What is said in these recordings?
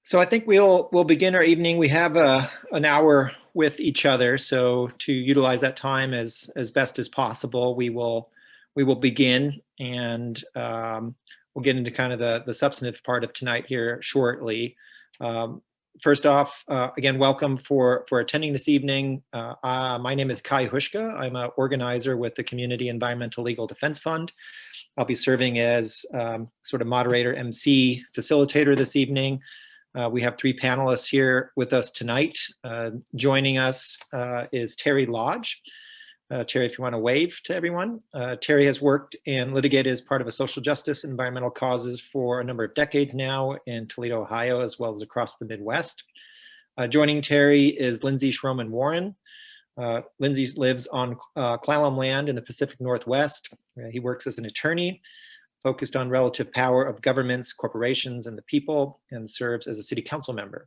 So I think we'll begin our evening. We have an hour with each other, so to utilize that time as best as possible, we will begin, and we'll get into kind of the substantive part of tonight here shortly. Um, First off, again, welcome for attending this evening. My name is Kai Hushka. I'm an organizer with the Community Environmental Legal Defense Fund. I'll be serving as sort of moderator, MC, facilitator this evening. We have three panelists here with us tonight. Joining us is Terry Lodge. Terry, if you want to wave to everyone. Terry has worked and litigated as part of a social justice and environmental causes for a number of decades now in Toledo, Ohio, as well as across the Midwest. Joining Terry is Lindsey Schromen-Wawrin. Lindsey lives on Klallam land in the Pacific Northwest. He works as an attorney, focused on relative power of governments, corporations, and the people, and serves as a city council member.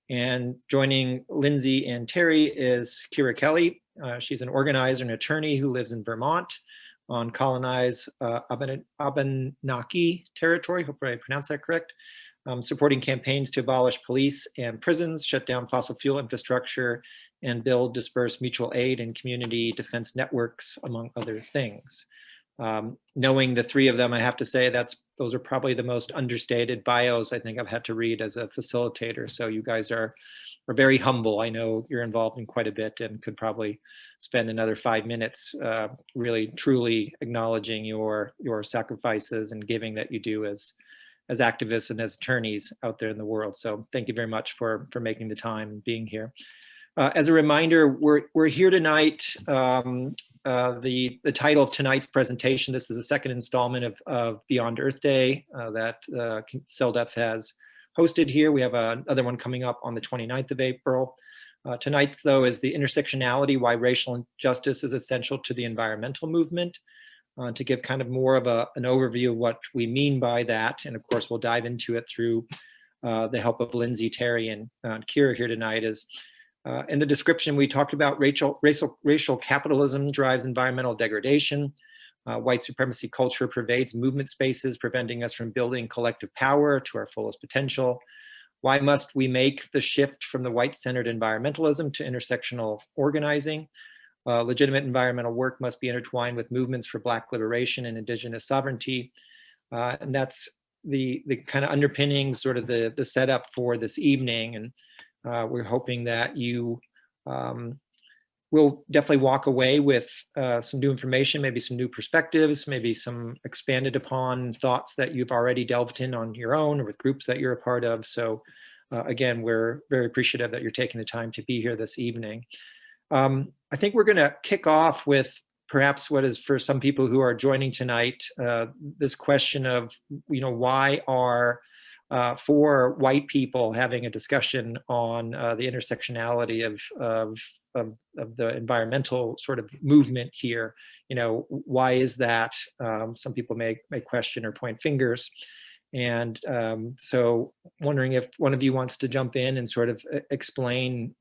And joining Lindsey and Terry is Kira Kelley. She's an organizer and attorney who lives in Vermont on colonized Abenaki territory, hopefully I pronounced that correct, supporting campaigns to abolish police and prisons, shut down fossil fuel infrastructure, and build dispersed mutual aid and community defense networks, among other things. Knowing the three of them, I have to say those are probably the most understated bios I think I've had to read as a facilitator. So you guys are very humble. I know you're involved in quite a bit and could probably spend another 5 minutes really truly acknowledging your sacrifices and giving that you do as activists and as attorneys out there in the world. So thank you very much for making the time and being here. As a reminder, we're here tonight. The title of tonight's presentation, this is the second installment of Beyond Earth Day that CELDF has hosted here. We have another one coming up on the 29th of April. Tonight's, though, is the intersectionality, why racial justice is essential to the environmental movement, to give kind of more of an overview of what we mean by that. And of course, we'll dive into it through the help of Lindsey, Terry, and Kira here tonight. In the description, we talked about racial capitalism drives environmental degradation. White supremacy culture pervades movement spaces, preventing us from building collective power to our fullest potential. Why must we make the shift from the white-centered environmentalism to intersectional organizing? Legitimate environmental work must be intertwined with movements for Black liberation and Indigenous sovereignty. And that's the kind of underpinning, sort of the setup for this evening. And we're hoping that you will definitely walk away with some new information, maybe some new perspectives, maybe some expanded upon thoughts that you've already delved in on your own or with groups that you're a part of. So again, we're very appreciative that you're taking the time to be here this evening. I think we're going to kick off with perhaps what is, for some people who are joining tonight, this question of, why are for white people having a discussion on the intersectionality of the environmental sort of movement here. Why is that? Some people may question or point fingers. And so wondering if one of you wants to jump in and sort of explain,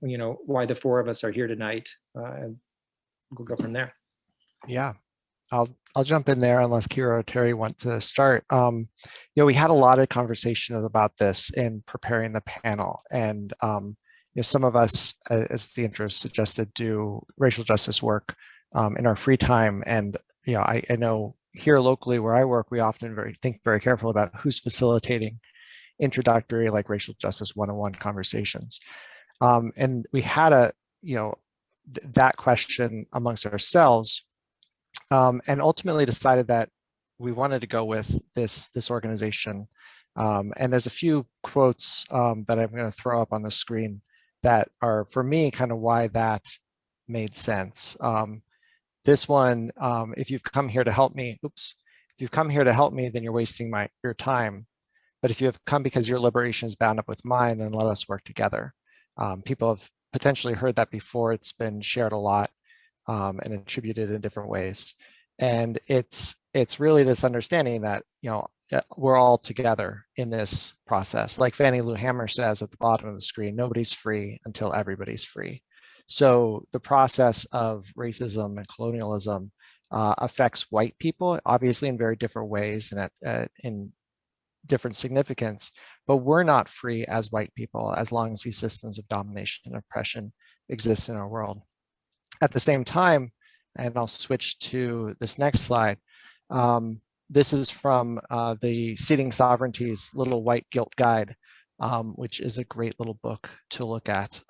why the four of us are here tonight. And we'll go from there. Yeah. I'll jump in there unless Kira or Terry want to start. We had a lot of conversation about this in preparing the panel, and some of us, as the intro suggested, do racial justice work in our free time. And I know here locally where I work, we often think very careful about who's facilitating introductory, like racial justice 101 conversations. And we had that question amongst ourselves. And ultimately decided that we wanted to go with this organization. And there's a few quotes that I'm going to throw up on the screen that are, for me, kind of why that made sense. This one, if you've come here to help me, then you're wasting your time. But if you have come because your liberation is bound up with mine, then let us work together. People have potentially heard that before. It's been shared a lot. And attributed in different ways. And it's really this understanding that, we're all together in this process. Like Fannie Lou Hamer says at the bottom of the screen, nobody's free until everybody's free. So the process of racism and colonialism affects white people, obviously in very different ways and in different significance, but we're not free as white people as long as these systems of domination and oppression exist in our world. At the same time, and I'll switch to this next slide, this is from the Ceding Sovereignty's Little White Guilt Guide, which is a great little book to look at.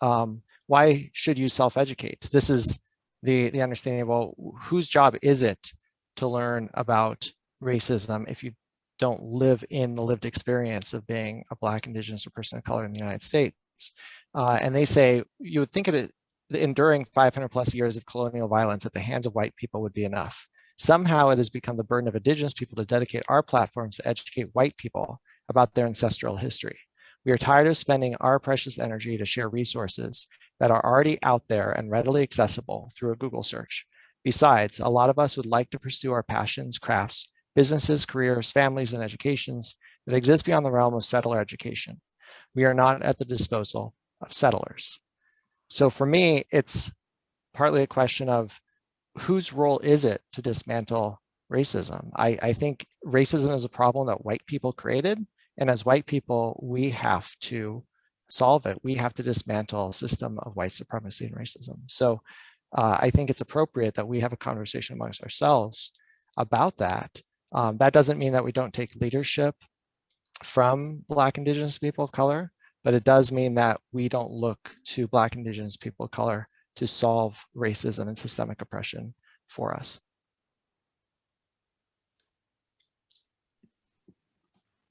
Why should you self-educate? This is the understanding of, well, whose job is it to learn about racism if you don't live in the lived experience of being a Black, Indigenous, or person of color in the United States? And they say, you would think the enduring 500 plus years of colonial violence at the hands of white people would be enough. Somehow it has become the burden of Indigenous people to dedicate our platforms to educate white people about their ancestral history. We are tired of spending our precious energy to share resources that are already out there and readily accessible through a Google search. Besides, a lot of us would like to pursue our passions, crafts, businesses, careers, families, and educations that exist beyond the realm of settler education. We are not at the disposal of settlers. So for me, it's partly a question of whose role is it to dismantle racism? I think racism is a problem that white people created. And as white people, we have to solve it. We have to dismantle a system of white supremacy and racism. So I think it's appropriate that we have a conversation amongst ourselves about that. That doesn't mean that we don't take leadership from Black, Indigenous people of color, but it does mean that we don't look to Black, Indigenous people of color to solve racism and systemic oppression for us.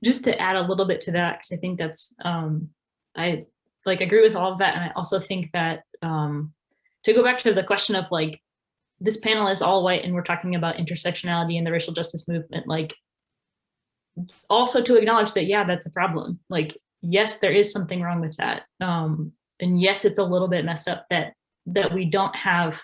Just to add a little bit to that, because I think that's, I agree with all of that. And I also think that to go back to the question of like, this panel is all white and we're talking about intersectionality and the racial justice movement, like also to acknowledge that, yeah, that's a problem. Like, yes, there is something wrong with that. And yes, it's a little bit messed up that we don't have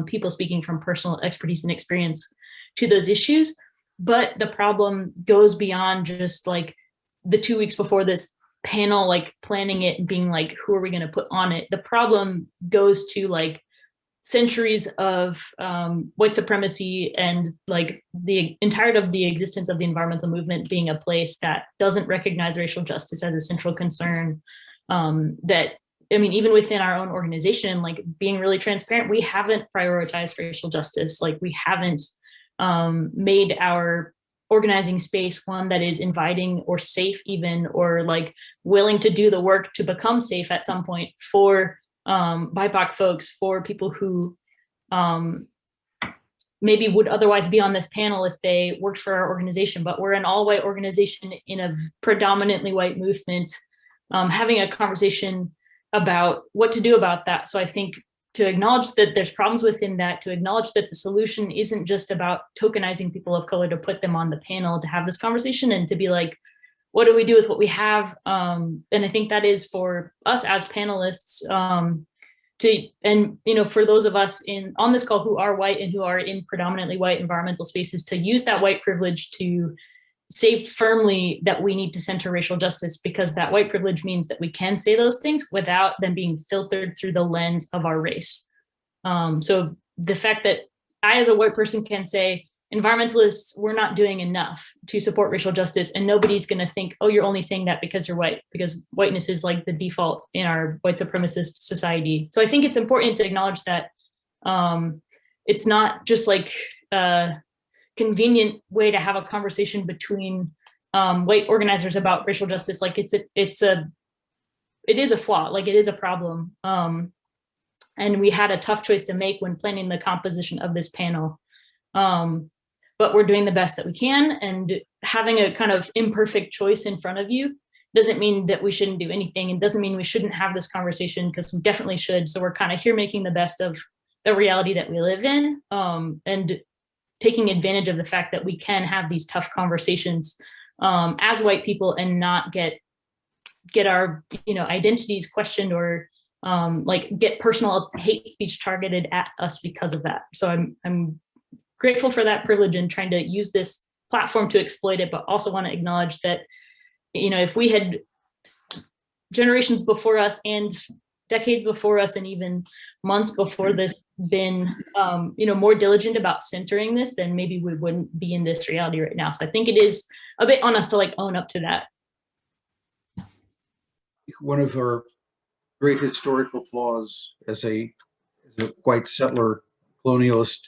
people speaking from personal expertise and experience to those issues. But the problem goes beyond just like the 2 weeks before this panel, like planning it and being like, who are we going to put on it? The problem goes to like centuries of white supremacy and like the entirety of the existence of the environmental movement being a place that doesn't recognize racial justice as a central concern. That, I mean, even within our own organization, like being really transparent, we haven't prioritized racial justice. Like we haven't made our organizing space one that is inviting or safe even, or like willing to do the work to become safe at some point for BIPOC folks, for people who maybe would otherwise be on this panel if they worked for our organization, but we're an all-white organization in a predominantly white movement, having a conversation about what to do about that. So I think to acknowledge that there's problems within that, to acknowledge that the solution isn't just about tokenizing people of color to put them on the panel to have this conversation, and to be like, what do we do with what we have? And I think that is for us as panelists and you know, for those of us on this call who are white and who are in predominantly white environmental spaces, to use that white privilege to say firmly that we need to center racial justice, because that white privilege means that we can say those things without them being filtered through the lens of our race. So the fact that I, as a white person, can say, environmentalists, we're not doing enough to support racial justice, and nobody's going to think, oh, you're only saying that because you're white, because whiteness is like the default in our white supremacist society. So I think it's important to acknowledge that it's not just like convenient way to have a conversation between white organizers about racial justice. Like it is a flaw, like it is a problem. And we had a tough choice to make when planning the composition of this panel. But we're doing the best that we can, and having a kind of imperfect choice in front of you doesn't mean that we shouldn't do anything. It doesn't mean we shouldn't have this conversation, because we definitely should. So we're kind of here making the best of the reality that we live in, and taking advantage of the fact that we can have these tough conversations as white people and not get our, you know, identities questioned, or like get personal hate speech targeted at us because of that. So I'm grateful for that privilege and trying to use this platform to exploit it, but also want to acknowledge that, you know, if we had generations before us and decades before us and even months before this been, more diligent about centering this, then maybe we wouldn't be in this reality right now. So I think it is a bit on us to like own up to that. One of our great historical flaws as a white settler colonialist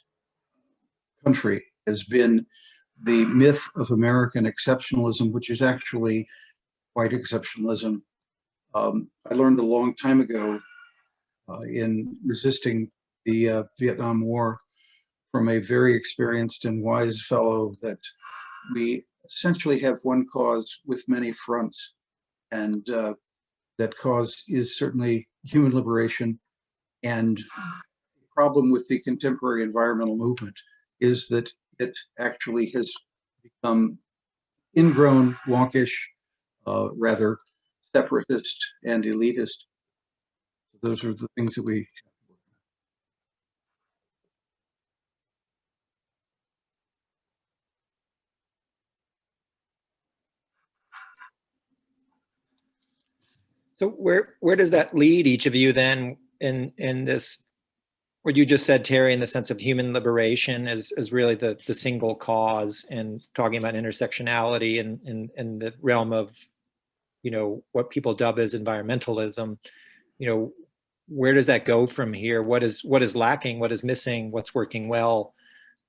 country has been the myth of American exceptionalism, which is actually white exceptionalism. I learned a long time ago in resisting the Vietnam War from a very experienced and wise fellow that we essentially have one cause with many fronts, and that cause is certainly human liberation. And the problem with the contemporary environmental movement is that it actually has become ingrown, wonkish, rather separatist and elitist. Those are the things that we. So where does that lead each of you then in this, what you just said, Terry, in the sense of human liberation as really the single cause, and talking about intersectionality and in the realm of, what people dub as environmentalism, where does that go from here? What is lacking? What is missing? What's working well?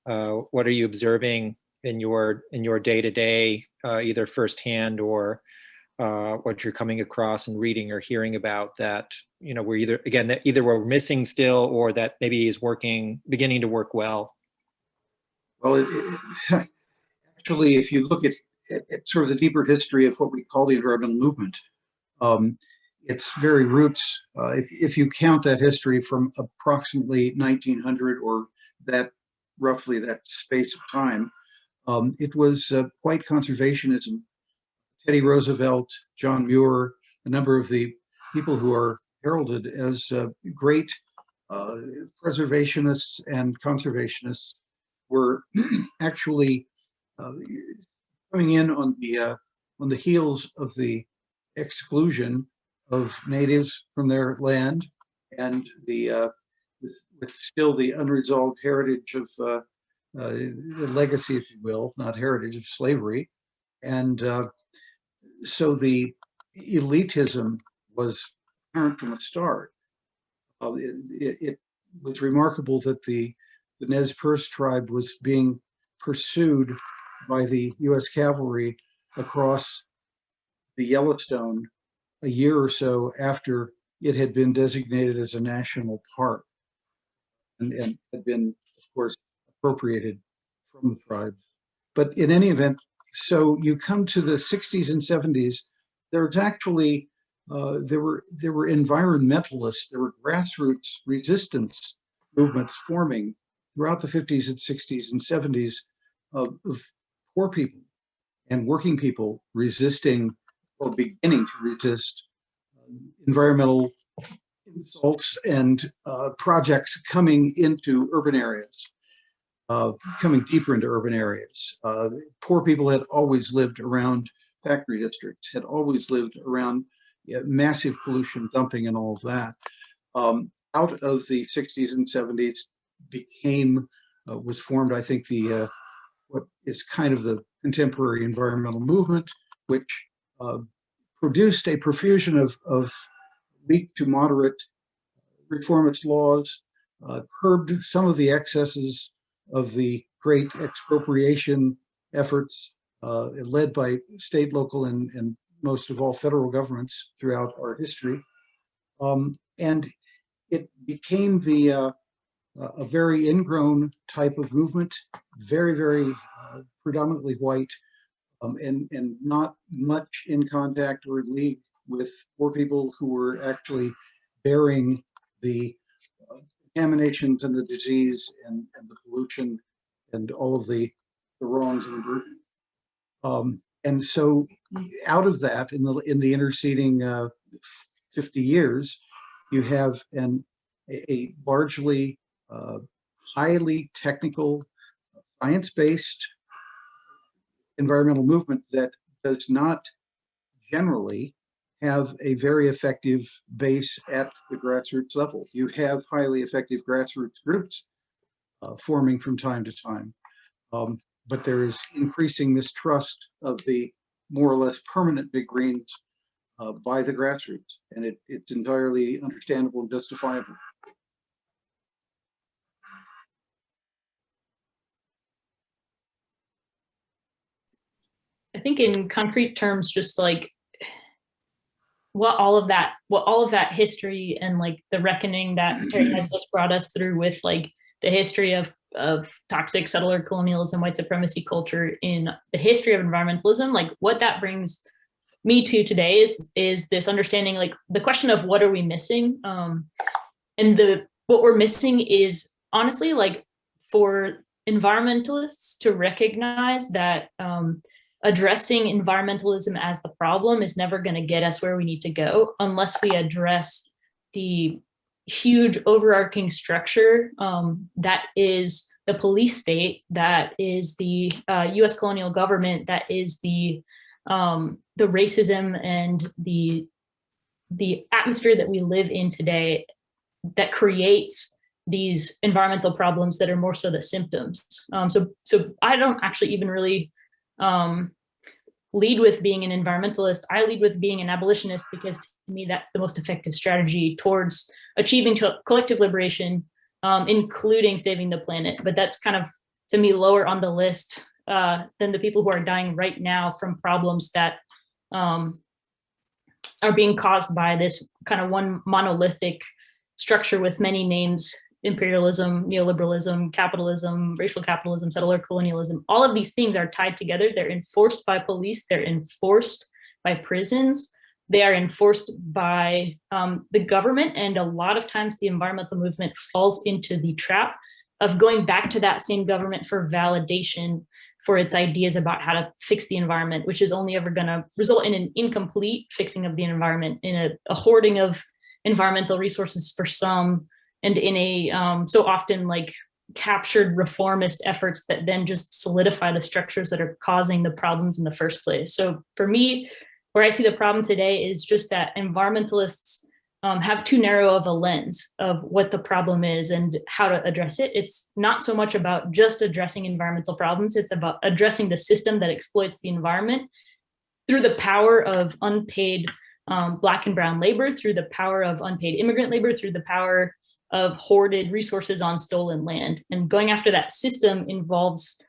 What are you observing in your day-to-day, either firsthand or what you're coming across and reading or hearing about that, we're either we're missing still, or that maybe is beginning to work well? Well, actually, if you look at sort of the deeper history of what we call the environmental movement, its very roots, if you count that history from approximately 1900, or that roughly that space of time, it was white conservationism. Teddy Roosevelt, John Muir, a number of the people who are heralded as great preservationists and conservationists were actually coming in on the heels of the exclusion of natives from their land, and with still the unresolved heritage of the legacy, if you will, not heritage, of slavery. And so the elitism was apparent from the start. It was remarkable that the Nez Perce tribe was being pursued by the U.S. cavalry across the Yellowstone a year or so after it had been designated as a national park, and had been, of course, appropriated from the tribes. But in any event, so you come to the 60s and 70s, there's actually there were environmentalists, there were grassroots resistance movements forming throughout the 50s and 60s and 70s of poor people and working people resisting, or beginning to resist, environmental insults and projects coming into urban areas. Coming deeper into urban areas. Poor people had always lived around factory districts, had always lived around massive pollution dumping and all of that. Out of the 60s and 70s was formed, I think, what is kind of the contemporary environmental movement, which produced a profusion of weak to moderate reformist laws, curbed some of the excesses of the great expropriation efforts led by state, local, and most of all federal governments throughout our history. And it became a very ingrown type of movement, very, very predominantly white, and not much in contact or in league with poor people who were actually bearing the contaminations and the disease and the pollution and all of the wrongs and the burden. And so out of that, in the interceding 50 years, you have a largely highly technical, science-based environmental movement that does not generally have a very effective base at the grassroots level. You have highly effective grassroots groups forming from time to time. But there is increasing mistrust of the more or less permanent big greens by the grassroots, and it's entirely understandable and justifiable. I think in concrete terms, just like what all of that history and like the reckoning that Terry has just brought us through with like the history of toxic settler colonialism, white supremacy culture in the history of environmentalism, like what that brings me to today is this understanding, like the question of what are we missing, and what we're missing is honestly like for environmentalists to recognize that addressing environmentalism as the problem is never going to get us where we need to go unless we address the huge overarching structure that is the police state, that is the U.S. colonial government, that is the racism and the atmosphere that we live in today that creates these environmental problems that are more so the symptoms. So I don't actually even really lead with being an environmentalist. I lead with being an abolitionist because to me that's the most effective strategy towards achieving collective liberation, including saving the planet. But that's kind of, to me, lower on the list than the people who are dying right now from problems that are being caused by this kind of one monolithic structure with many names: imperialism, neoliberalism, capitalism, racial capitalism, settler colonialism. All of these things are tied together. They're enforced by police. They're enforced by prisons. They are enforced by the government. And a lot of times the environmental movement falls into the trap of going back to that same government for validation for its ideas about how to fix the environment, which is only ever going to result in an incomplete fixing of the environment, in a hoarding of environmental resources for some, and in a so often like captured reformist efforts that then just solidify the structures that are causing the problems in the first place. So for me, where I see the problem today is just that environmentalists have too narrow of a lens of what the problem is and how to address it. It's not so much about just addressing environmental problems. It's about addressing the system that exploits the environment through the power of unpaid Black and brown labor, through the power of unpaid immigrant labor, through the power of hoarded resources on stolen land. And going after that system involves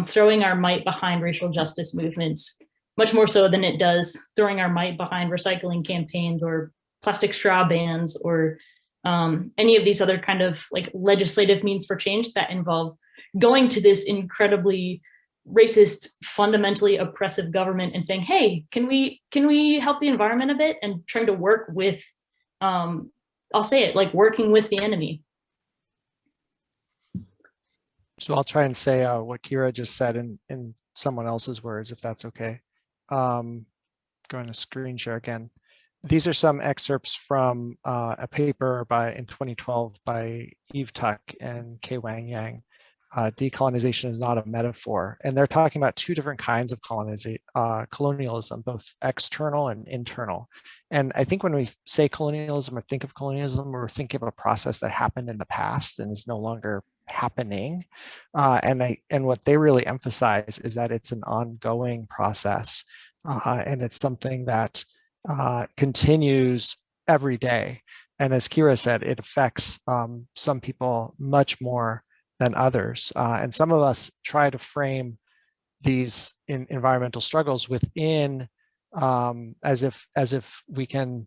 throwing our might behind racial justice movements, much more so than it does throwing our might behind recycling campaigns or plastic straw bans or any of these other kind of like legislative means for change that involve going to this incredibly racist, fundamentally oppressive government and saying, hey, can we help the environment a bit, and trying to work with, I'll say it, like working with the enemy. So I'll try and say what Kira just said in someone else's words, if that's okay. Going to screen share again. These are some excerpts from a paper in 2012 by Eve Tuck and K. Wang Yang. Decolonization is not a metaphor. And they're talking about two different kinds of colonialism, both external and internal. And I think when we say colonialism or think of colonialism, we're thinking of a process that happened in the past and is no longer happening. And what they really emphasize is that it's an ongoing process. And it's something that continues every day. And as Kira said, it affects some people much more than others. And some of us try to frame these environmental struggles within as if we can,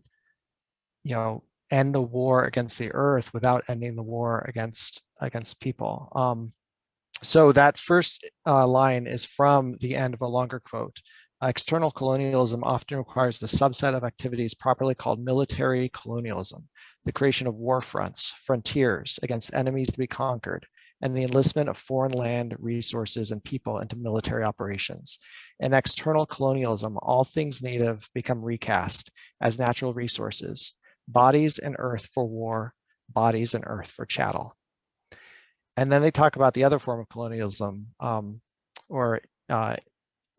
end the war against the earth without ending the war against people. So that first line is from the end of a longer quote. External colonialism often requires a subset of activities properly called military colonialism, the creation of war fronts, frontiers against enemies to be conquered, and the enlistment of foreign land, resources, and people into military operations. In external colonialism, all things native become recast as natural resources, bodies and earth for war, bodies and earth for chattel. And then they talk about the other form of colonialism, or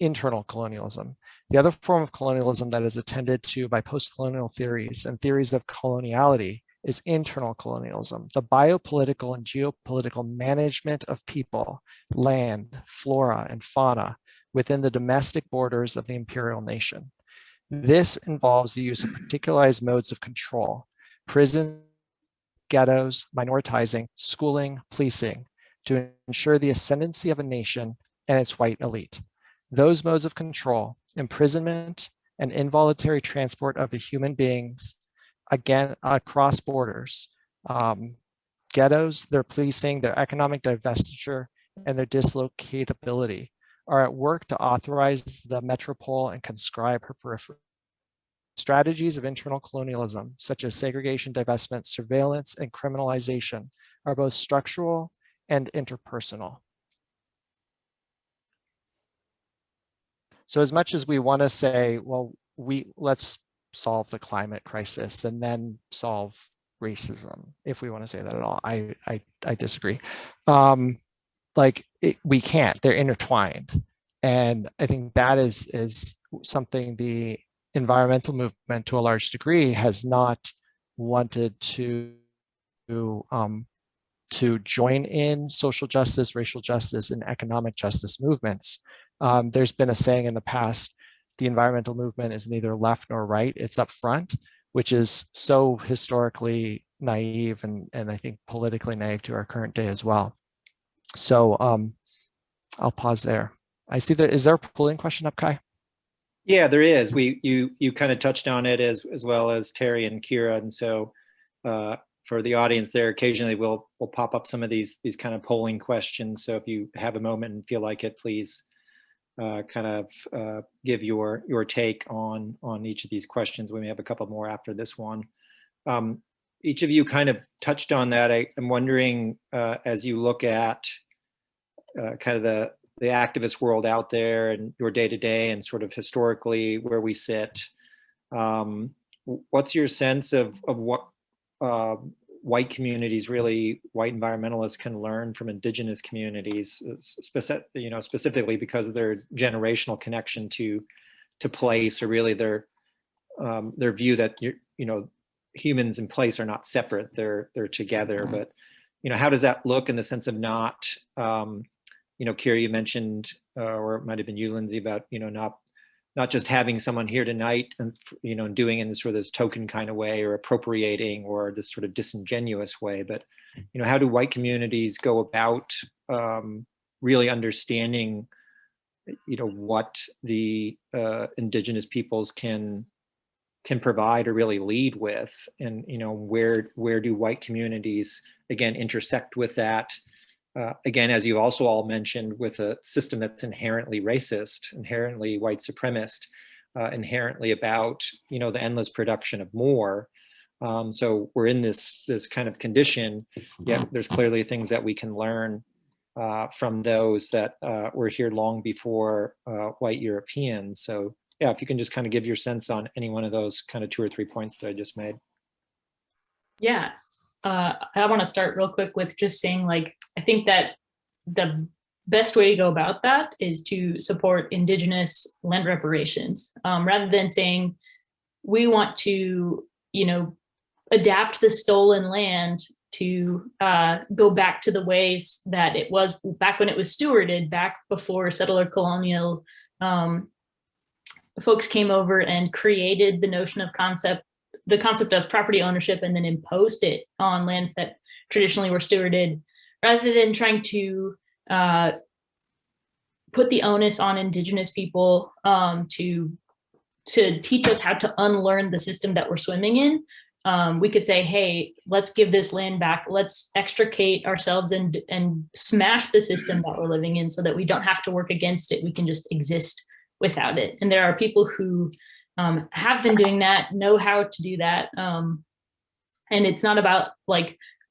internal colonialism. The other form of colonialism that is attended to by post-colonial theories and theories of coloniality is internal colonialism, the biopolitical and geopolitical management of people, land, flora, and fauna within the domestic borders of the imperial nation. This involves the use of particularized modes of control, prisons, ghettos, minoritizing, schooling, policing, to ensure the ascendancy of a nation and its white elite. Those modes of control, imprisonment, and involuntary transport of the human beings, again, across borders, ghettos, their policing, their economic divestiture, and their dislocatability are at work to authorize the metropole and conscribe her periphery. Strategies of internal colonialism, such as segregation, divestment, surveillance, and criminalization, are both structural and interpersonal. So as much as we want to say, well, let's solve the climate crisis and then solve racism, if we want to say that at all, I disagree. We can't, they're intertwined. And I think that is something the environmental movement to a large degree has not wanted to join in social justice, racial justice, and economic justice movements. There's been a saying in the past, the environmental movement is neither left nor right, it's up front, which is so historically naive and I think politically naive to our current day as well. So I'll pause there. I see that, is there a polling question up, Kai? Yeah, there is. You kind of touched on it as well as Terry and Kira, and so for the audience there, occasionally we'll pop up some of these kind of polling questions. So if you have a moment and feel like it, please kind of give your take on each of these questions. We may have a couple more after this one. Each of you kind of touched on that. I'm wondering, as you look at kind of the activist world out there and your day-to-day and sort of historically where we sit, what's your sense of what white communities, really white environmentalists, can learn from indigenous communities, specifically because of their generational connection to place, or really their view that humans in place are not separate, they're together. But how does that look in the sense of not Kira, you mentioned, or it might have been you, Lindsey, about not just having someone here tonight and doing it in this sort of this token kind of way, or appropriating, or this sort of disingenuous way, but how do white communities go about really understanding what the indigenous peoples can provide or really lead with, and where do white communities again intersect with that? Again, as you also all mentioned, with a system that's inherently racist, inherently white supremacist, inherently about the endless production of more. So we're in this kind of condition. Yet there's clearly things that we can learn from those that were here long before white Europeans. So yeah, if you can just kind of give your sense on any one of those kind of 2 or 3 points that I just made. Yeah. I want to start real quick with just saying, I think that the best way to go about that is to support Indigenous land reparations, rather than saying we want to, adapt the stolen land to go back to the ways that it was back when it was stewarded, back before settler colonial folks came over and created the notion of the concept of property ownership, and then imposed it on lands that traditionally were stewarded, rather than trying to put the onus on Indigenous people to teach us how to unlearn the system that we're swimming in. We could say, hey, let's give this land back. Let's extricate ourselves and smash the system that we're living in so that we don't have to work against it. We can just exist without it. And there are people who have been doing that, know how to do that. And it's not about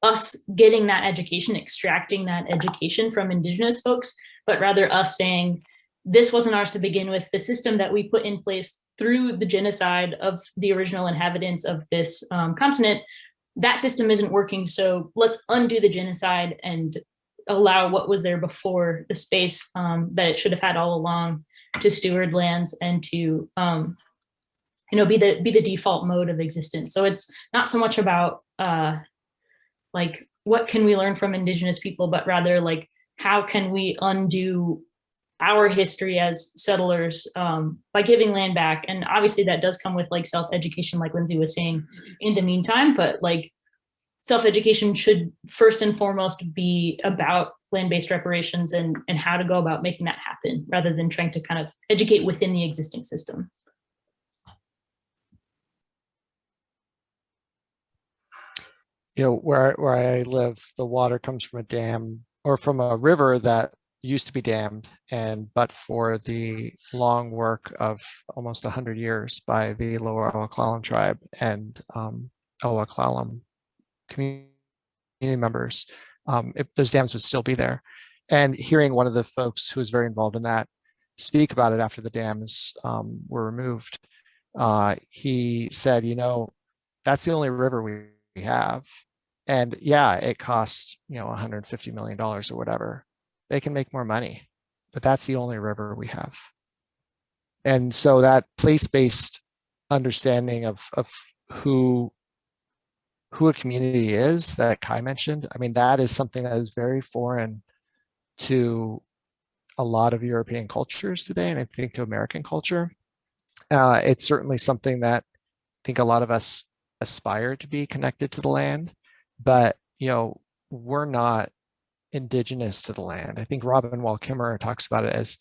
us getting that education, extracting that education from Indigenous folks, but rather us saying, this wasn't ours to begin with. The system that we put in place through the genocide of the original inhabitants of this continent, that system isn't working. So let's undo the genocide and allow what was there before the space that it should have had all along. steward lands and to be the default mode of existence. So it's not so much about like what can we learn from Indigenous people, but rather like how can we undo our history as settlers by giving land back. And obviously that does come with like self-education, like Lindsey was saying in the meantime, but like self-education should first and foremost be about land-based reparations and how to go about making that happen, rather than trying to kind of educate within the existing system. Where I live, the water comes from a dam or from a river that used to be dammed, but for the long work of almost 100 years by the Lower Klallam tribe and Klallam community members, those dams would still be there. And hearing one of the folks who was very involved in that speak about it after the dams were removed, he said, that's the only river we have. And yeah, it costs, $150 million or whatever. They can make more money, but that's the only river we have. And so that place-based understanding of who a community is that Kai mentioned, I mean, that is something that is very foreign to a lot of European cultures today, and I think to American culture. It's certainly something that I think a lot of us aspire to be connected to the land, but we're not indigenous to the land. I think Robin Wall Kimmerer talks about it as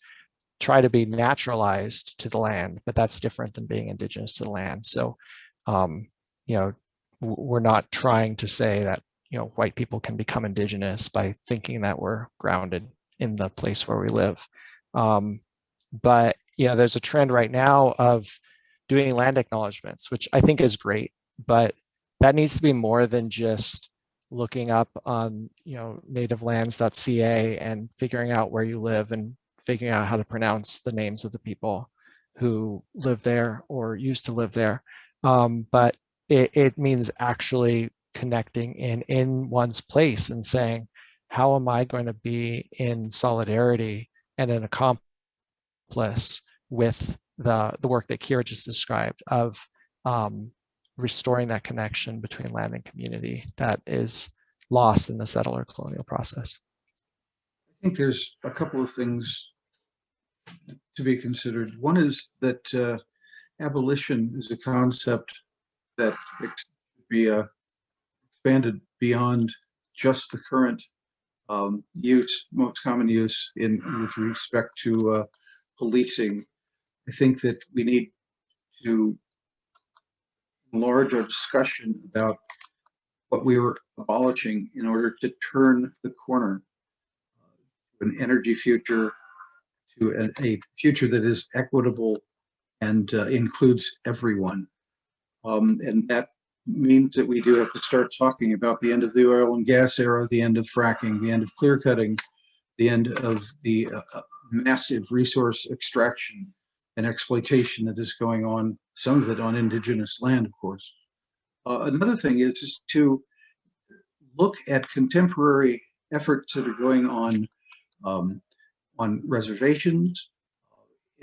try to be naturalized to the land, but that's different than being indigenous to the land. So, we're not trying to say that, white people can become indigenous by thinking that we're grounded in the place where we live. But, there's a trend right now of doing land acknowledgements, which I think is great, but that needs to be more than just looking up on nativelands.ca and figuring out where you live and figuring out how to pronounce the names of the people who live there or used to live there. But it means actually connecting in one's place and saying, how am I going to be in solidarity and an accomplice with the work that Kira just described of restoring that connection between land and community that is lost in the settler colonial process. I think there's a couple of things to be considered. One is that abolition is a concept that should be expanded beyond just the current use, most common use with respect to policing. I think that we need to enlarge our discussion about what we were abolishing in order to turn the corner to an energy future, to a future that is equitable and includes everyone. And that means that we do have to start talking about the end of the oil and gas era, the end of fracking, the end of clear cutting, the end of the massive resource extraction and exploitation that is going on, some of it on indigenous land, of course. Another thing is to look at contemporary efforts that are going on reservations.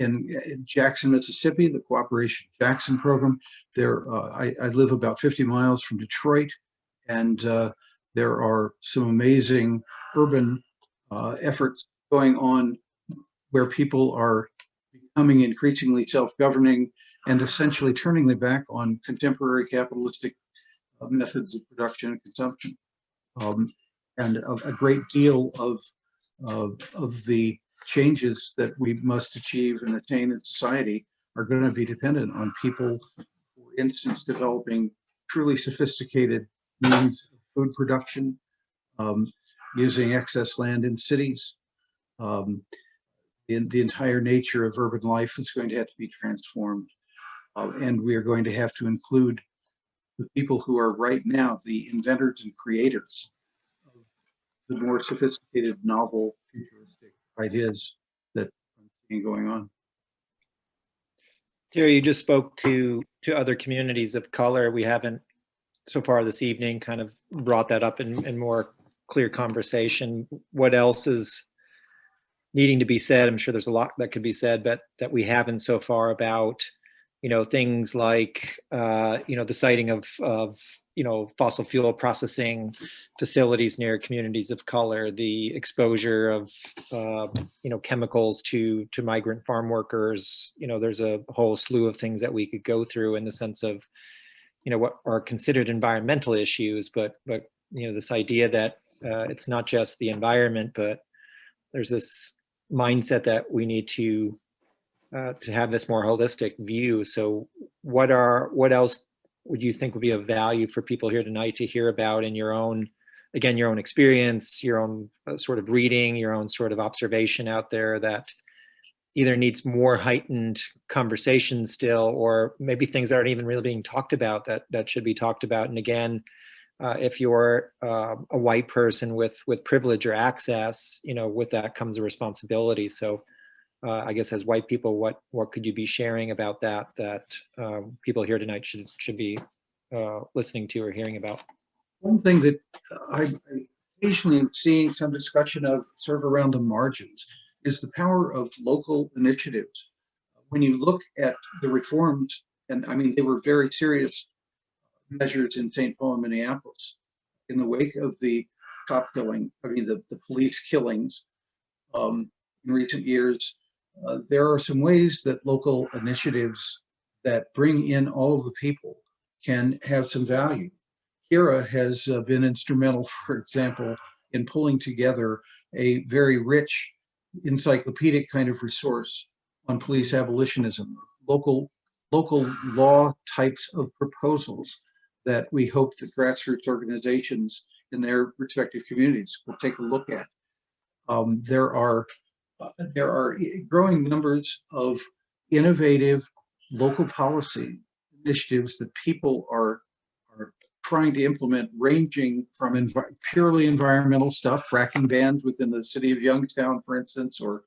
In Jackson, Mississippi, the Cooperation Jackson program. I live about 50 miles from Detroit, and there are some amazing urban efforts going on where people are becoming increasingly self-governing and essentially turning their back on contemporary capitalistic methods of production and consumption. And a great deal of the changes that we must achieve and attain in society are going to be dependent on people, for instance, developing truly sophisticated means of food production, using excess land in cities. The entire nature of urban life is going to have to be transformed. And we are going to have to include the people who are right now the inventors and creators of the more sophisticated, novel, futuristic ideas that I'm seeing going on. Kira, you just spoke to other communities of color. We haven't so far this evening kind of brought that up in more clear conversation. What else is needing to be said. I'm sure there's a lot that could be said, but that we haven't so far about, things like, the siting of fossil fuel processing facilities near communities of color, the exposure of, chemicals to migrant farm workers. There's a whole slew of things that we could go through in the sense of, what are considered environmental issues, but this idea that it's not just the environment, but there's this mindset that we need to have this more holistic view. So what else would you think would be of value for people here tonight to hear about in your own experience, your own sort of reading, your own sort of observation out there that either needs more heightened conversation still, or maybe things that aren't even really being talked about that should be talked about? And again, if you're a white person with privilege or access, with that comes a responsibility. So I guess as white people, what could you be sharing about that people here tonight should be listening to or hearing about? One thing that I occasionally am seeing some discussion of sort of around the margins is the power of local initiatives. When you look at the reforms, and I mean, they were very serious measures in St. Paul and Minneapolis in the wake of the cop killing, the police killings in recent years. There are some ways that local initiatives that bring in all of the people can have some value. Kira has been instrumental, for example, in pulling together a very rich encyclopedic kind of resource on police abolitionism, local law types of proposals that we hope that grassroots organizations in their respective communities will take a look at. There are growing numbers of innovative local policy initiatives that people are trying to implement, ranging from purely environmental stuff, fracking bans within the city of Youngstown, for instance, or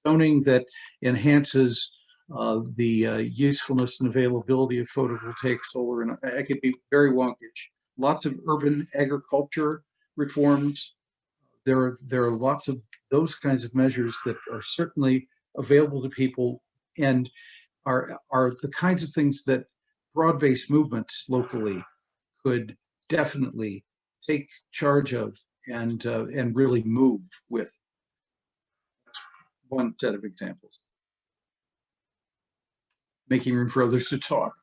zoning that enhances the usefulness and availability of photovoltaic solar, and it could be very wonkish. Lots of urban agriculture reforms. There are lots of those kinds of measures that are certainly available to people and are the kinds of things that broad-based movements locally could definitely take charge of and really move with. That's one set of examples. Making room for others to talk.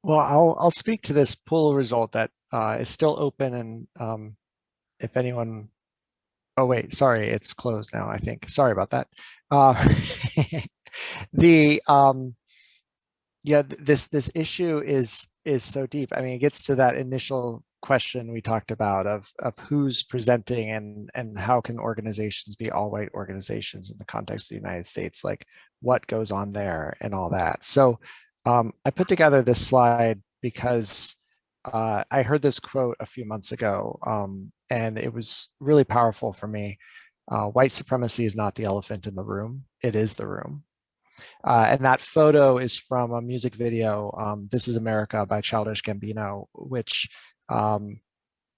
Well, I'll speak to this poll result that is still open, and if anyone, oh wait, sorry, it's closed now, I think. Sorry about that. Yeah, this issue is so deep. I mean, it gets to that initial question we talked about of who's presenting and how can organizations be all white organizations in the context of the United States, like what goes on there and all that. So I put together this slide because I heard this quote a few months ago, and it was really powerful for me. White supremacy is not the elephant in the room, it is the room. And that photo is from a music video, This Is America by Childish Gambino, which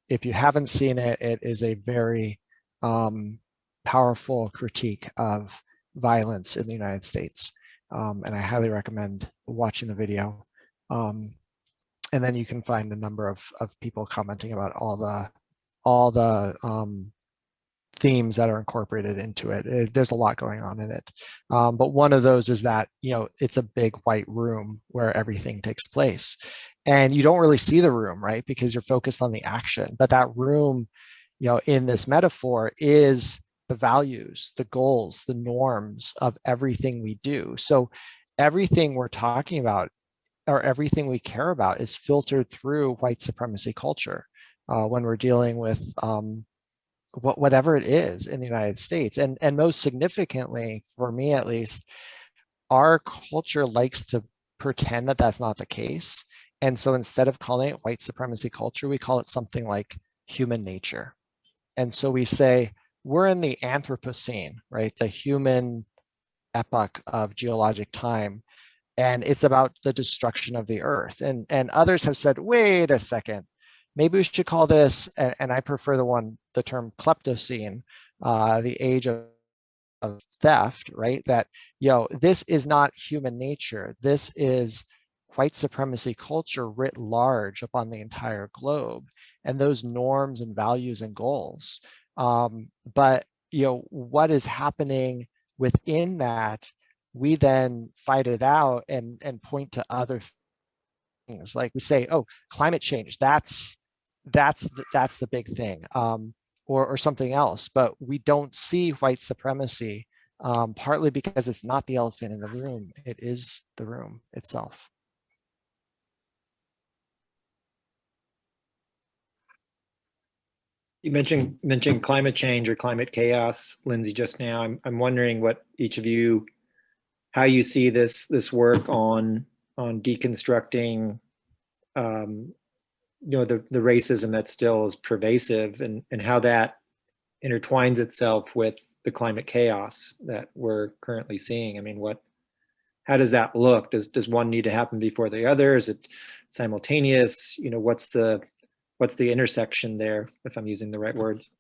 if you haven't seen it, it is a very powerful critique of violence in the United States. And I highly recommend watching the video. And then you can find a number of people commenting about all the themes that are incorporated into it. There's a lot going on in it. But one of those is that, it's a big white room where everything takes place. And you don't really see the room, right? Because you're focused on the action. But that room, in this metaphor is the values, the goals, the norms of everything we do. So everything we're talking about or everything we care about is filtered through white supremacy culture when we're dealing with whatever it is in the United States. And most significantly, for me at least, our culture likes to pretend that that's not the case. And so instead of calling it white supremacy culture, we call it something like human nature. And so we say, we're in the Anthropocene, right? The human epoch of geologic time. And it's about the destruction of the earth. And others have said, wait a second, maybe we should call this, and I prefer the term kleptocene, the age of theft, right? That, this is not human nature. This is white supremacy culture writ large upon the entire globe, and those norms and values and goals. But what is happening within that, we then fight it out and point to other things. Like we say, oh, climate change, that's the big thing, or something else. But we don't see white supremacy, partly because it's not the elephant in the room. It is the room itself. You mentioned climate change or climate chaos, Lindsey, just now. I'm wondering what each of you, how you see this work on deconstructing, the racism that still is pervasive, and how that intertwines itself with the climate chaos that we're currently seeing. I mean, how does that look? Does one need to happen before the other? Is it simultaneous? What's the intersection there, if I'm using the right words?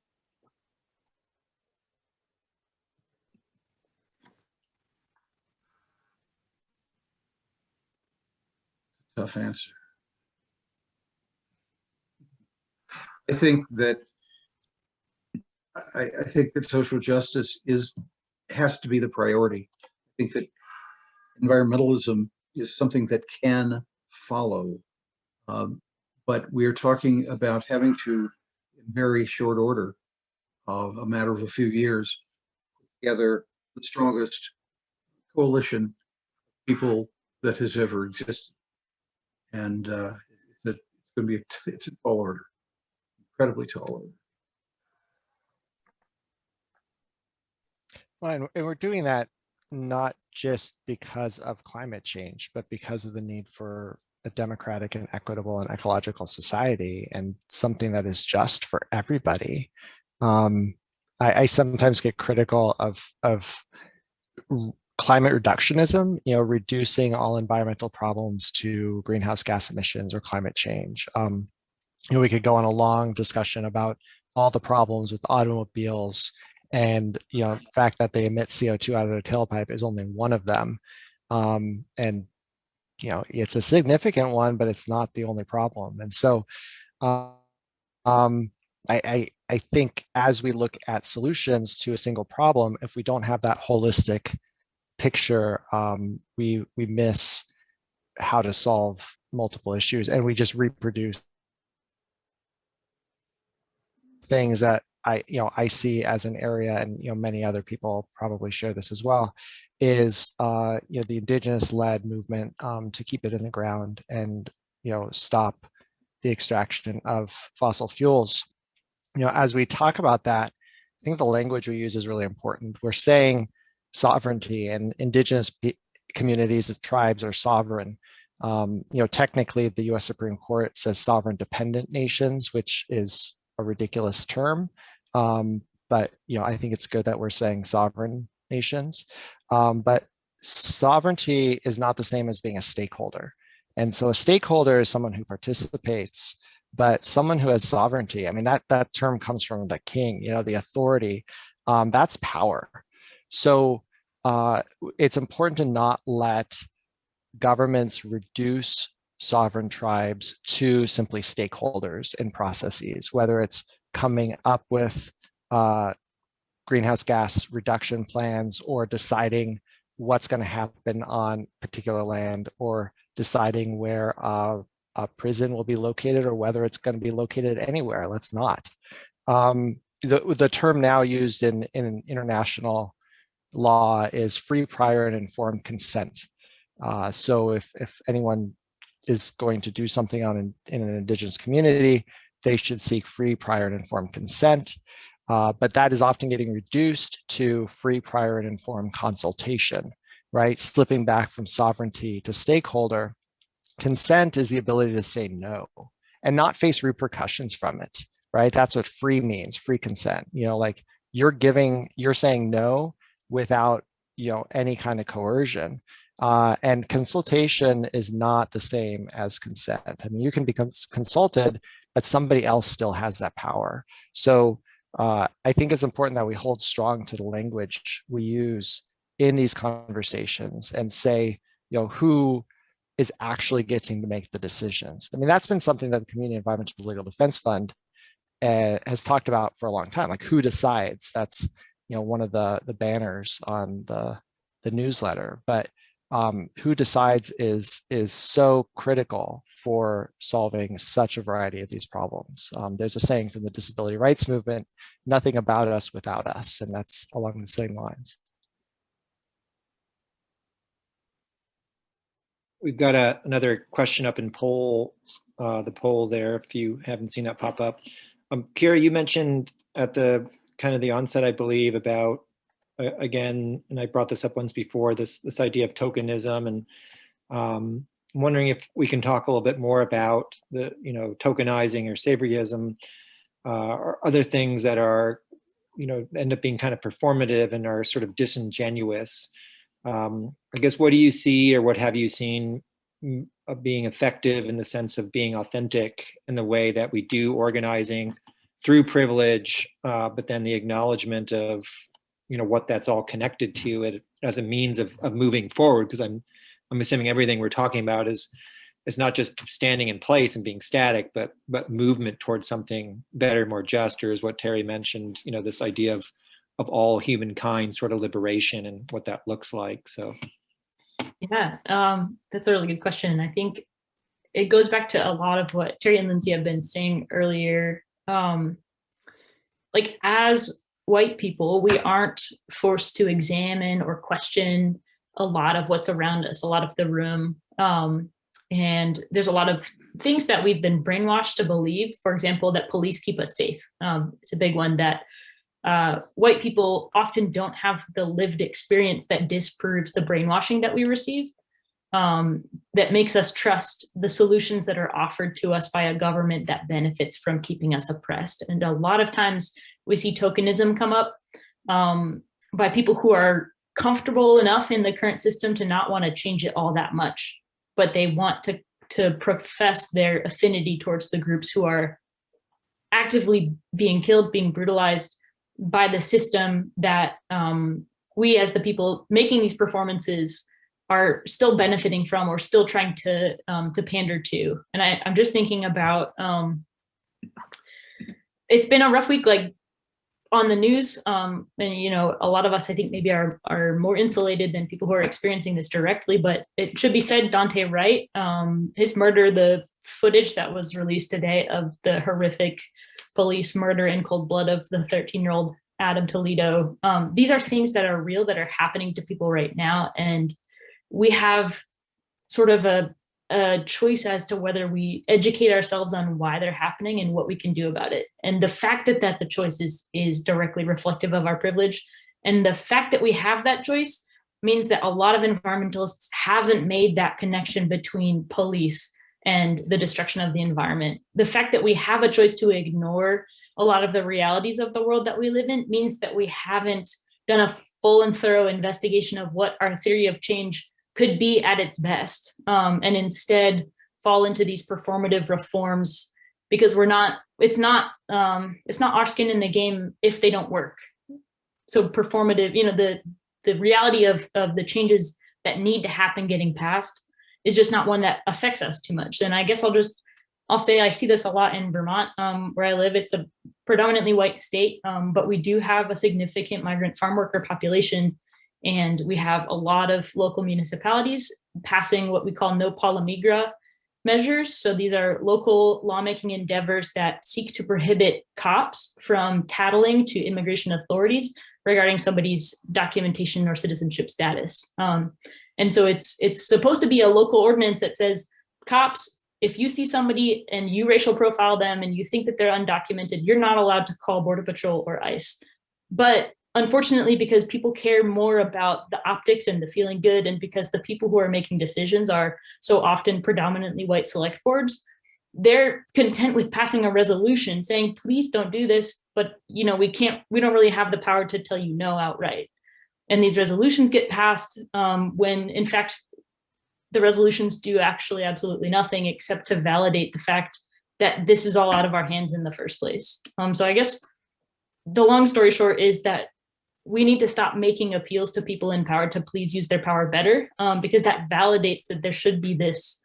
Tough answer. I think that social justice has to be the priority. I think that environmentalism is something that can follow, but we're talking about having to, in very short order, of a matter of a few years, together the strongest coalition of people that has ever existed, and it's going to be it's a tall order, incredibly tall order. Well, and we're doing that not just because of climate change, but because of the need for a democratic and equitable and ecological society, and something that is just for everybody. I sometimes get critical of climate reductionism, reducing all environmental problems to greenhouse gas emissions or climate change. We could go on a long discussion about all the problems with automobiles, and the fact that they emit CO2 out of their tailpipe is only one of them. And it's a significant one, but it's not the only problem. And so I think as we look at solutions to a single problem, if we don't have that holistic picture, we miss how to solve multiple issues, and we just reproduce things that I see as an area, and many other people probably share this as well, is the Indigenous-led movement to keep it in the ground and stop the extraction of fossil fuels. As we talk about that, I think the language we use is really important. We're saying sovereignty, and Indigenous communities, the tribes, are sovereign. Technically, the U.S. Supreme Court says sovereign dependent nations, which is a ridiculous term. But I think it's good that we're saying sovereign nations. But sovereignty is not the same as being a stakeholder. And so a stakeholder is someone who participates, but someone who has sovereignty, I mean, that term comes from the king, the authority, that's power. So it's important to not let governments reduce sovereign tribes to simply stakeholders in processes, whether it's coming up with greenhouse gas reduction plans, or deciding what's going to happen on particular land, or deciding where a prison will be located, or whether it's going to be located anywhere. Let's not. The term now used in international law is free, prior, and informed consent. So if anyone is going to do something in an Indigenous community, they should seek free, prior, and informed consent. But that is often getting reduced to free, prior, and informed consultation, right? Slipping back from sovereignty to stakeholder. Consent is the ability to say no and not face repercussions from it, right? That's what free means, free consent. Like you're saying no without, any kind of coercion. And consultation is not the same as consent. I mean, you can be consulted, but somebody else still has that power. So I think it's important that we hold strong to the language we use in these conversations and say, who is actually getting to make the decisions. I mean, that's been something that the Community Environmental Legal Defense Fund has talked about for a long time, like who decides. That's one of the banners on the newsletter. But who decides is so critical for solving such a variety of these problems. There's a saying from the disability rights movement, nothing about us without us, and that's along the same lines. We've got another question up in the poll there, if you haven't seen that pop up. Kira, you mentioned at the kind of the onset, I believe, about again, and I brought this up once before, this idea of tokenism, and I'm wondering if we can talk a little bit more about the tokenizing or saviorism, or other things that are end up being kind of performative and are sort of disingenuous. I guess, what do you see, or what have you seen of being effective in the sense of being authentic in the way that we do organizing through privilege, but then the acknowledgement of what that's all connected to as a means of moving forward? Because I'm assuming everything we're talking about is not just standing in place and being static, but movement towards something better, more just, or is what Terry mentioned, this idea of all humankind sort of liberation and what that looks like. So yeah, that's a really good question. And I think it goes back to a lot of what Terry and Lindsey have been saying earlier. Like, as white people, we aren't forced to examine or question a lot of what's around us, a lot of the room. And there's a lot of things that we've been brainwashed to believe. For example, that police keep us safe. It's a big one, that white people often don't have the lived experience that disproves the brainwashing that we receive, that makes us trust the solutions that are offered to us by a government that benefits from keeping us oppressed. And a lot of times we see tokenism come up by people who are comfortable enough in the current system to not want to change it all that much, but they want to profess their affinity towards the groups who are actively being killed, being brutalized by the system that we, as the people making these performances, are still benefiting from, or still trying to pander to. And I'm just thinking about, it's been a rough week, like on the news, and a lot of us, I think, maybe are more insulated than people who are experiencing this directly. But it should be said, Daunte Wright, his murder, the footage that was released today of the horrific police murder in cold blood of the 13-year-old Adam Toledo. These are things that are real, that are happening to people right now. And we have sort of a choice as to whether we educate ourselves on why they're happening and what we can do about it. And the fact that that's a choice is directly reflective of our privilege. And the fact that we have that choice means that a lot of environmentalists haven't made that connection between police and the destruction of the environment. The fact that we have a choice to ignore a lot of the realities of the world that we live in means that we haven't done a full and thorough investigation of what our theory of change could be at its best, and instead fall into these performative reforms because it's not our skin in the game if they don't work. So performative, the reality of the changes that need to happen getting passed is just not one that affects us too much. And I guess I'll say I see this a lot in Vermont, where I live. It's a predominantly white state, but we do have a significant migrant farm worker population. And we have a lot of local municipalities passing what we call no pala migra measures. So these are local lawmaking endeavors that seek to prohibit cops from tattling to immigration authorities regarding somebody's documentation or citizenship status. And so it's supposed to be a local ordinance that says, cops, if you see somebody and you racial profile them and you think that they're undocumented, you're not allowed to call Border Patrol or ICE. But unfortunately, because people care more about the optics and the feeling good, and because the people who are making decisions are so often predominantly white select boards, they're content with passing a resolution saying, please don't do this, but we don't really have the power to tell you no outright. And these resolutions get passed when, in fact, the resolutions do actually absolutely nothing except to validate the fact that this is all out of our hands in the first place. So I guess the long story short is that we need to stop making appeals to people in power to please use their power better, because that validates that there should be this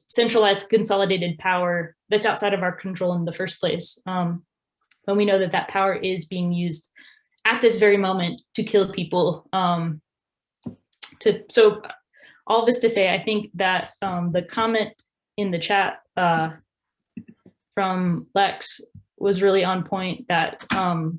centralized, consolidated power that's outside of our control in the first place. When we know that that power is being used at this very moment to kill people. So all this to say, I think that the comment in the chat from Lex was really on point, that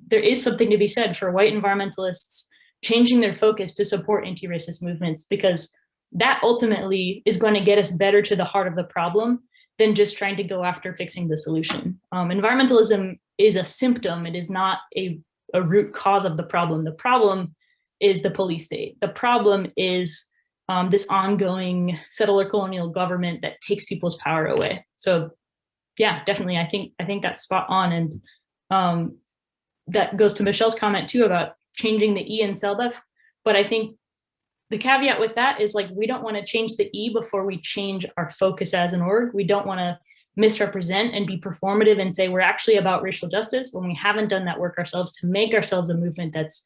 there is something to be said for white environmentalists changing their focus to support anti-racist movements, because that ultimately is going to get us better to the heart of the problem than just trying to go after fixing the solution. Environmentalism is a symptom. It is not a root cause of the problem. The problem is the police state. The problem is this ongoing settler colonial government that takes people's power away. So yeah, definitely, I think that's spot on. And that goes to Michelle's comment too about changing the E in CELDEF. But I think the caveat with that is, like, we don't want to change the E before we change our focus as an org. We don't want to misrepresent and be performative and say we're actually about racial justice when we haven't done that work ourselves to make ourselves a movement that's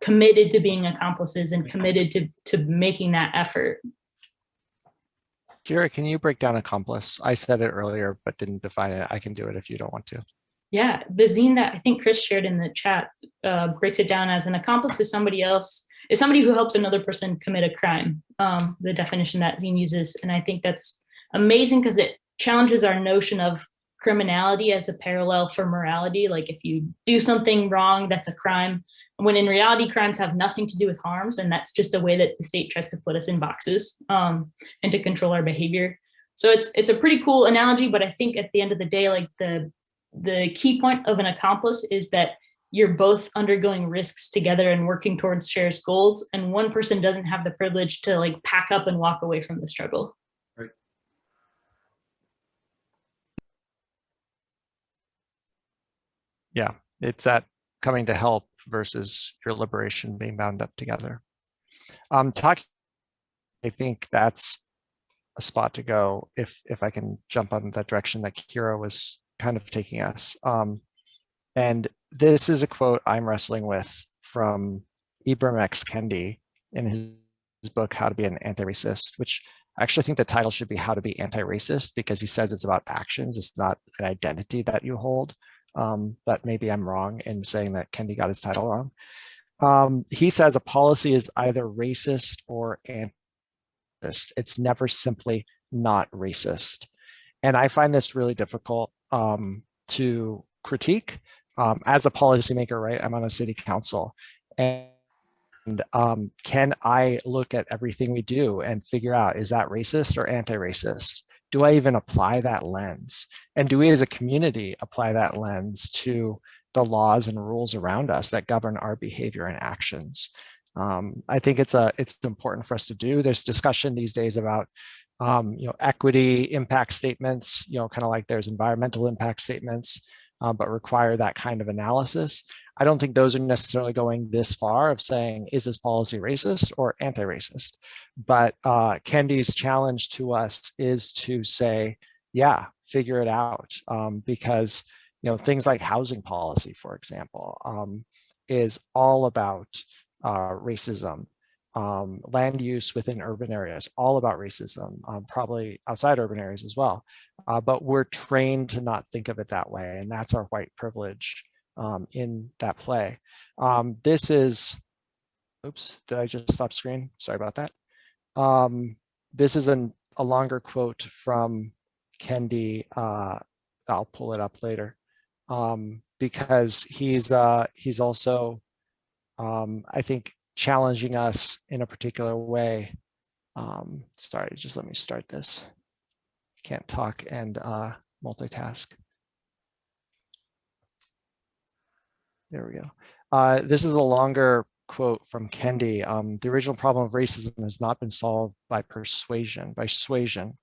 committed to being accomplices and committed to making that effort. Kira, can you break down accomplice? I said it earlier, but didn't define it. I can do it if you don't want to. Yeah, the zine that I think Chris shared in the chat breaks it down as an accomplice is somebody who helps another person commit a crime, the definition that zine uses. And I think that's amazing because it challenges our notion of criminality as a parallel for morality. Like, if you do something wrong, that's a crime, when in reality, crimes have nothing to do with harms. And that's just a way that the state tries to put us in boxes and to control our behavior. So it's a pretty cool analogy, but I think at the end of the day, like, the key point of an accomplice is that you're both undergoing risks together and working towards shared goals, and one person doesn't have the privilege to, like, pack up and walk away from the struggle. Right. Yeah, it's that coming to help versus your liberation being bound up together. I think that's a spot to go if I can jump on that direction that Kira was kind of taking us. And this is a quote I'm wrestling with from Ibram X. Kendi in his book, How to Be an Anti-Racist, which I actually think the title should be How to Be Anti-Racist, because he says it's about actions. It's not an identity that you hold. But maybe I'm wrong in saying that Kendi got his title wrong. He says a policy is either racist or anti-racist. It's never simply not racist. And I find this really difficult to critique. As a policymaker, right? I'm on a city council, and can I look at everything we do and figure out, is that racist or anti-racist? Do I even apply that lens? And do we as a community apply that lens to the laws and rules around us that govern our behavior and actions? I think it's important for us to do. There's discussion these days about equity impact statements, kind of like there's environmental impact statements, but require that kind of analysis. I don't think those are necessarily going this far of saying, is this policy racist or anti-racist? But Kendi's challenge to us is to say, yeah, figure it out, because things like housing policy, for example, is all about racism. Land use within urban areas, all about racism, probably outside urban areas as well. But we're trained to not think of it that way. And that's our white privilege in that play. This is, oops, did I just stop screen? Sorry about that. This is a longer quote from Kendi. I'll pull it up later because he's also, I think, challenging us in a particular way. Sorry, just let me start this. Can't talk and multitask. There we go. This is a longer quote from Kendi. The original problem of racism has not been solved by persuasion, by suasion.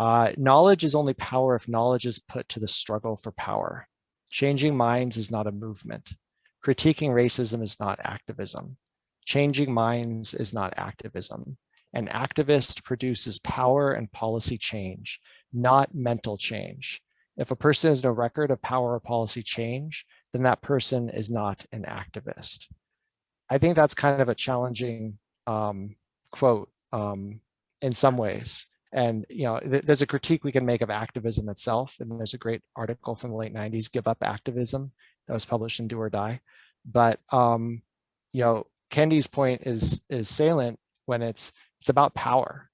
Knowledge is only power if knowledge is put to the struggle for power. Changing minds is not a movement. Critiquing racism is not activism. Changing minds is not activism. An activist produces power and policy change, not mental change. If a person has no record of power or policy change, then that person is not an activist. I think that's kind of a challenging quote in some ways. And there's a critique we can make of activism itself. And there's a great article from the late 90s, Give Up Activism, that was published in Do or Die. But Kendi's point is salient when it's about power.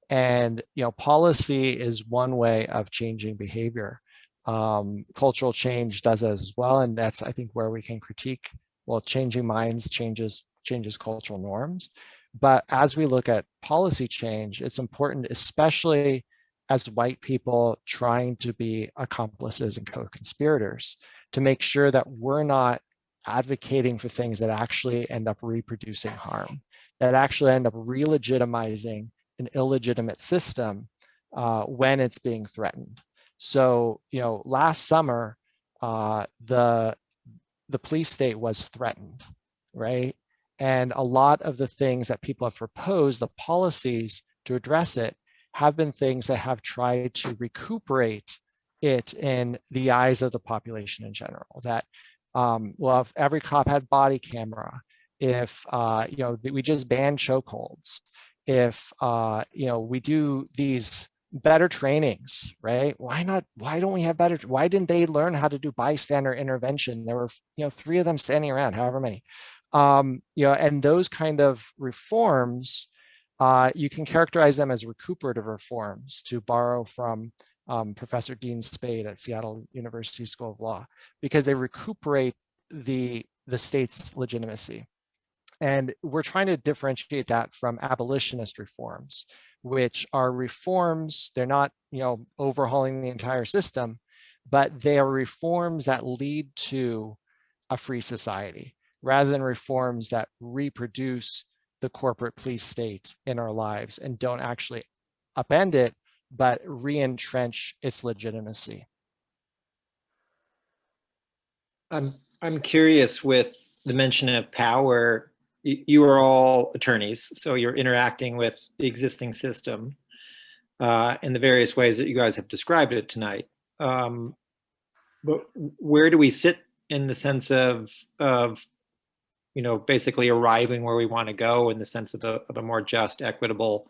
And policy is one way of changing behavior. Cultural change does as well, and that's, I think, where we can critique. Well, changing minds changes cultural norms. But as we look at policy change, it's important, especially as white people trying to be accomplices and co-conspirators, to make sure that we're not advocating for things that actually end up reproducing harm, that actually end up re-legitimizing an illegitimate system when it's being threatened. So, last summer, the police state was threatened, right? And a lot of the things that people have proposed, the policies to address it, have been things that have tried to recuperate it in the eyes of the population in general. That, well, if every cop had body camera, if we just ban chokeholds, if we do these better trainings, right? Why don't we have better? Why didn't they learn how to do bystander intervention? There were 3 of them standing around, however many. And those kind of reforms, you can characterize them as recuperative reforms, to borrow from Professor Dean Spade at Seattle University School of Law, because they recuperate the state's legitimacy. And we're trying to differentiate that from abolitionist reforms, which are reforms. They're not, overhauling the entire system, but they are reforms that lead to a free society, rather than reforms that reproduce the corporate police state in our lives and don't actually upend it, but re-entrench its legitimacy. I'm curious, with the mention of power, you are all attorneys, so you're interacting with the existing system in the various ways that you guys have described it tonight. But where do we sit in the sense of basically arriving where we want to go, in the sense of a more just, equitable,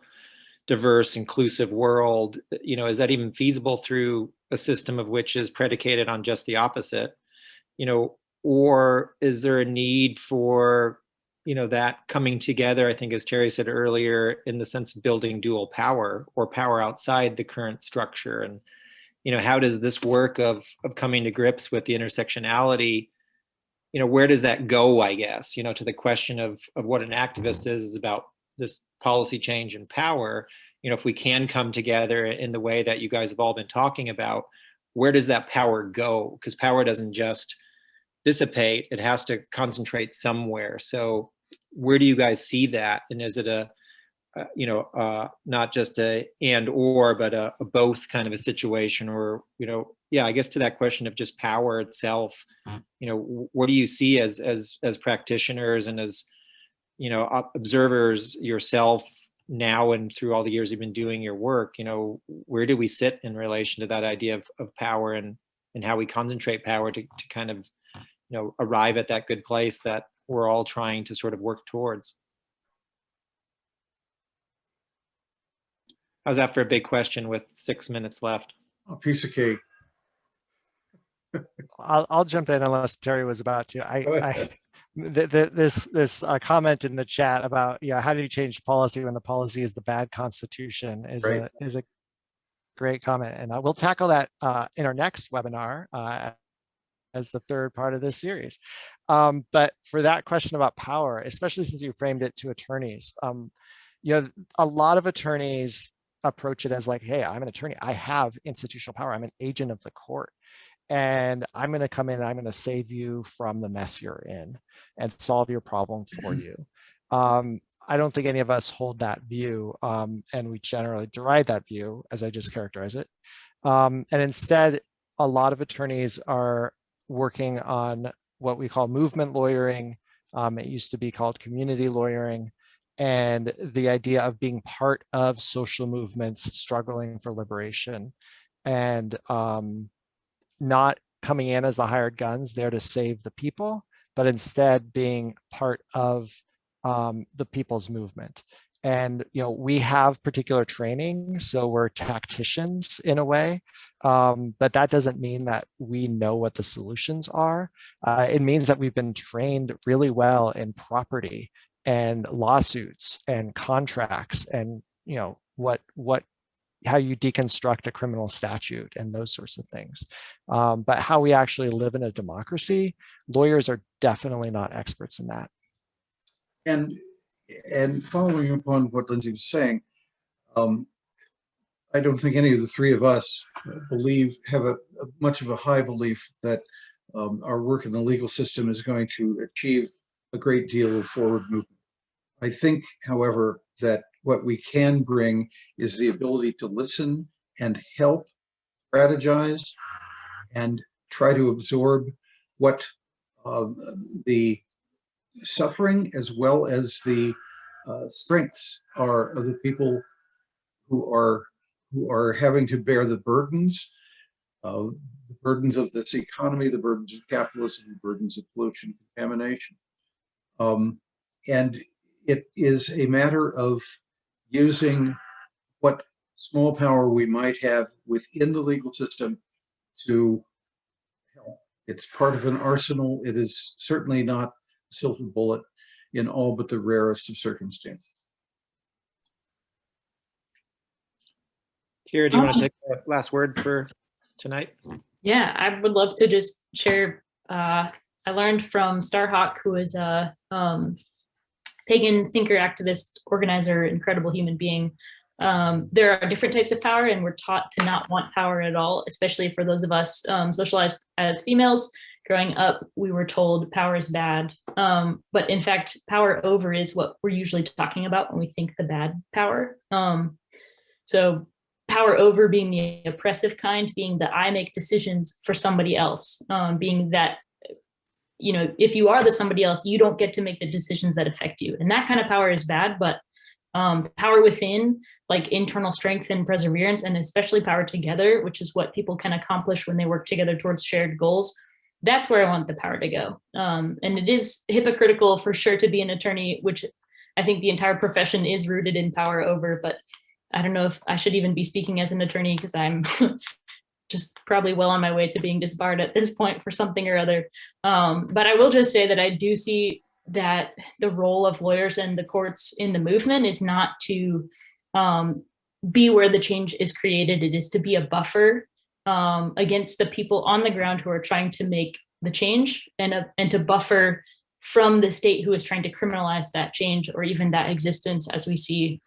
diverse, inclusive world? Is that even feasible through a system of which is predicated on just the opposite? Or is there a need for that coming together, I think, as Terry said earlier, in the sense of building dual power, or power outside the current structure? And how does this work of coming to grips with the intersectionality, where does that go, I guess, to the question of what an activist is about this policy change and power? If we can come together in the way that you guys have all been talking about, where does that power go? Because power doesn't just dissipate, it has to concentrate somewhere. So where do you guys see that? And is it not just a and or, but a both kind of a situation? Or I guess to that question of just power itself, what do you see as practitioners and as observers yourself now, and through all the years you've been doing your work? Where do we sit in relation to that idea of power, and how we concentrate power to kind of arrive at that good place that we're all trying to sort of work towards? How's that for a big question with 6 minutes left? A piece of cake. I'll jump in unless Terry was about to. This comment in the chat about how do you change policy when the policy is the bad constitution is Right. a great comment, and we'll tackle that in our next webinar as the third part of this series. But for that question about power, especially since you framed it to attorneys, a lot of attorneys approach it as like, hey, I'm an attorney, I have institutional power, I'm an agent of the court, and I'm going to come in and I'm going to save you from the mess you're in and solve your problem for you. I don't think any of us hold that view, and we generally deride that view as I just characterize it. And instead, a lot of attorneys are working on what we call movement lawyering. It used to be called community lawyering, and the idea of being part of social movements struggling for liberation. And not coming in as the hired guns there to save the people, but instead being part of the people's movement. And we have particular training, so we're tacticians in a way, but that doesn't mean that we know what the solutions are. It means that we've been trained really well in property and lawsuits and contracts and how you deconstruct a criminal statute and those sorts of things. But how we actually live in a democracy, lawyers are definitely not experts in that. And following upon what Lindsey was saying, I don't think any of the three of us have a much of a high belief that our work in the legal system is going to achieve a great deal of forward movement. I think, however, that what we can bring is the ability to listen and help strategize and try to absorb what the suffering as well as the strengths are of the people who are having to bear the burdens of this economy, the burdens of capitalism, the burdens of pollution, contamination. And it is a matter of using what small power we might have within the legal system to help. It's part of an arsenal. It is certainly not a silver bullet in all but the rarest of circumstances. Kira, do you want to take the last word for tonight? Yeah, I would love to just share. I learned from Starhawk, who is a pagan thinker, activist, organizer, incredible human being. There are different types of power, and we're taught to not want power at all, especially for those of us socialized as females. Growing up, we were told power is bad, but in fact, power over is what we're usually talking about when we think the bad power. So power over being the oppressive kind, being that I make decisions for somebody else, being that, if you are the somebody else, you don't get to make the decisions that affect you. And that kind of power is bad, but power within, like internal strength and perseverance, and especially power together, which is what people can accomplish when they work together towards shared goals. That's where I want the power to go. And it is hypocritical for sure to be an attorney, which I think the entire profession is rooted in power over, but I don't know if I should even be speaking as an attorney because I'm just probably well on my way to being disbarred at this point for something or other. But I will just say that I do see that the role of lawyers and the courts in the movement is not to be where the change is created. It is to be a buffer against the people on the ground who are trying to make the change, and to buffer from the state who is trying to criminalize that change or even that existence, as we see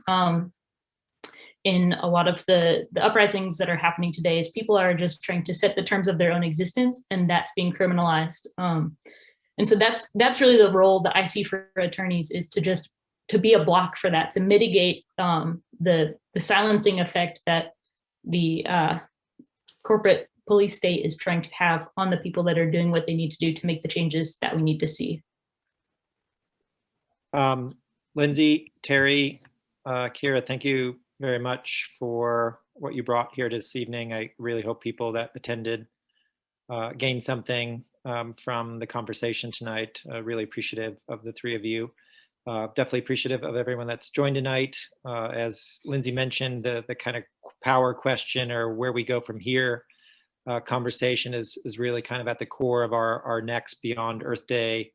in a lot of the uprisings that are happening today, is people are just trying to set the terms of their own existence, and that's being criminalized. And so that's really the role that I see for attorneys, is to be a block for that, to mitigate the silencing effect that the corporate police state is trying to have on the people that are doing what they need to do to make the changes that we need to see. Lindsey, Terry, Kira, thank you very much for what you brought here this evening. I really hope people that attended gained something from the conversation tonight. Really appreciative of the three of you. Definitely appreciative of everyone that's joined tonight. As Lindsey mentioned, the kind of power question, or where we go from here, conversation is really kind of at the core of our next Beyond Earth Day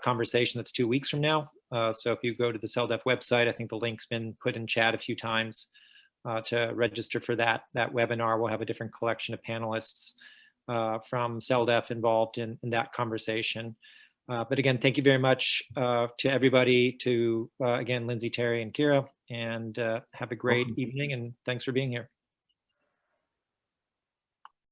conversation that's 2 weeks from now. So if you go to the CELDEF website, I think the link's been put in chat a few times to register for that webinar. We'll have a different collection of panelists from CELDEF involved in that conversation. But again, thank you very much to everybody, to again, Lindsey, Terry, and Kira, and have a great evening, and thanks for being here.